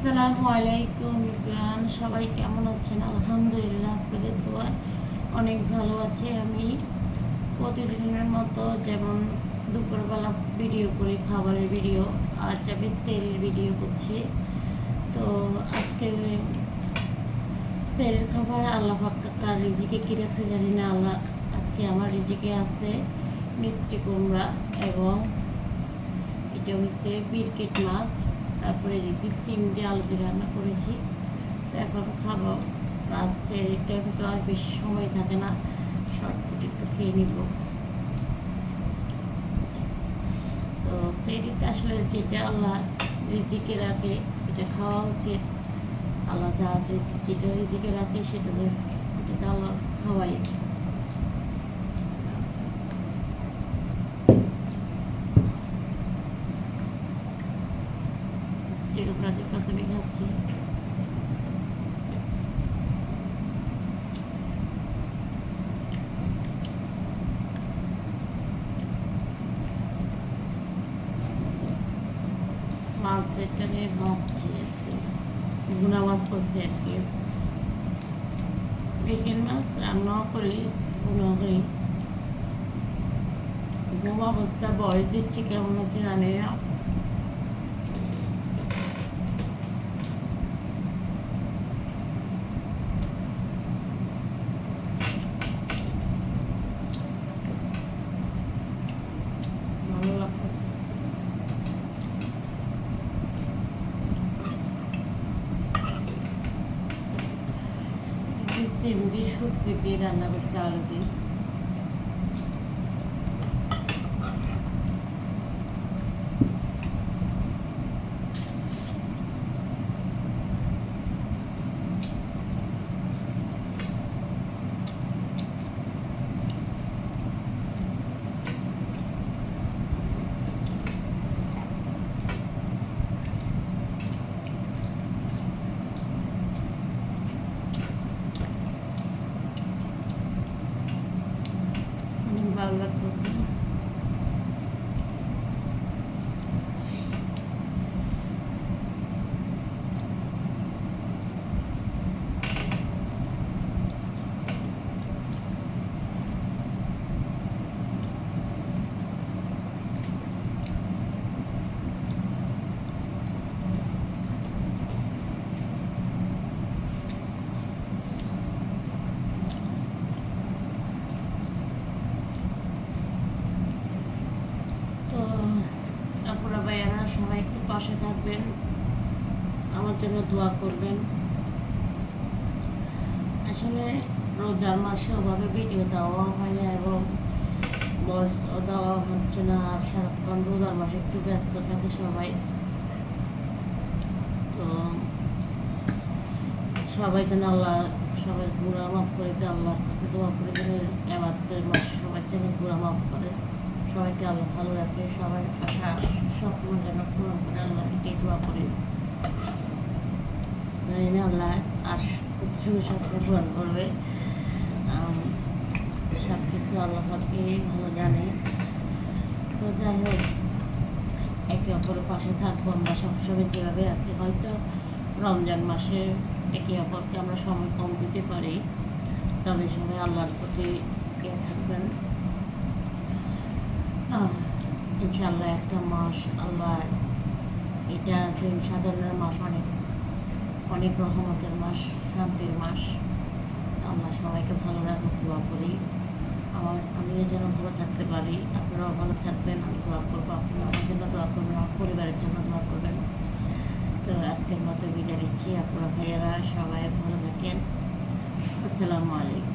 আসসালামু আলাইকুম ইব্রান, সবাই কেমন আছেন? আলহামদুলিল্লাহ, আপনাদের দোয়ায় অনেক ভালো আছে। আমি প্রতিদিনের মতো যেমন দুপুরবেলা ভিডিও করি, খাবারের ভিডিও, আজ আমি সেলের ভিডিও করছি। তো আজকে সেলের খাবার আল্লাহ পাক কার রিজিকে কী রাখছে জানি না। আল্লাহ আজকে আমার রিজিকে আছে মিষ্টি কুমড়া এবং এটা হচ্ছে বিরকেট মাছ, তারপরে দেখি সিম দিয়ে আলু দিয়ে রান্না করেছি। তো এখন খাবো। রাত সেরির টাইম তো আর বেশি সময় থাকে না, শর্টকাট একটু খেয়ে নিব। তো সেরিতে আসলে যেটা আল্লাহ রিজিকে রাখে এটা খাওয়া উচিত। আল্লাহ যা যেটা রিজিকে রাখে সেটা আল্লাহ খাওয়াই। প্রথমে খাচ্ছি। মাছ যেটা নিয়ে ভাজছি আজকে, গুনা মাছ করছি আর কি। বিকেল মাছ রান্নাও করি, গুনাও করি। ঘুম অবস্থা বয়স দিচ্ছি কেমন হচ্ছে জানি না। ভালো লাগতেছে। সিম দিয়ে শুটকি দিয়ে রান্না করছি, আলু দিয়ে। ভালো লাগতেছে। আপনারা ভাইয়ারা সবাই একটু পাশে থাকবেন, আমার জন্য দোয়া করবেন। আসলে রোজার মাসে ওভাবে ভিডিও দেওয়া হয় না এবং ভয়েসও দেওয়া হচ্ছে না, আর সারাক্ষণ রোজার মাসে একটু ব্যস্ত থাকে সবাই। তো সবাই যেন আল্লাহ সবাই গুনাহ মাফ করে দেয়, আল্লাহর কাছে দোয়া করে যেন এবাদতের মাসে সবাই যেন গুনাহ মাফ করে, সবাইকে আল্লাহ ভালো রাখে, সবাই আশা স্বপ্ন যেন পূরণ করে, আল্লাহ এটাই দোয়া করি। জানি না আল্লাহ আর সঙ্গে স্বপ্ন পূরণ করবে। সব কিছু আল্লাহ পাকে ভালো জানে। তো যাই হোক, একে অপরের পাশে থাকবো আমরা সবসময় যেভাবে আছি। হয়তো রমজান মাসে একে অপরকে আমরা সময় কম দিতে পারি, তবে সবাই আল্লাহর প্রতি ইয়ে থাকবেন। ইনশাআল্লাহ একটা মাস আল্লাহ, এটা আছে সাধারণের মাস, অনেক অনেক রহমতের মাস, শান্তির মাস। আল্লাহ সবাইকে ভালো রাখুক, দোয়া করি। আমিও যেন ভালো থাকতে পারি, আপনারাও ভালো থাকবেন, আমি দোয়া করবো। আপনারা আমার জন্য দোয়া করবেন, আমার পরিবারের জন্য দোয়া করবেন। তো আজকের মতো বিদায় নিচ্ছি। আপনারা ভাইয়েরা সবাই ভালো থাকেন। আসসালামু আলাইকুম।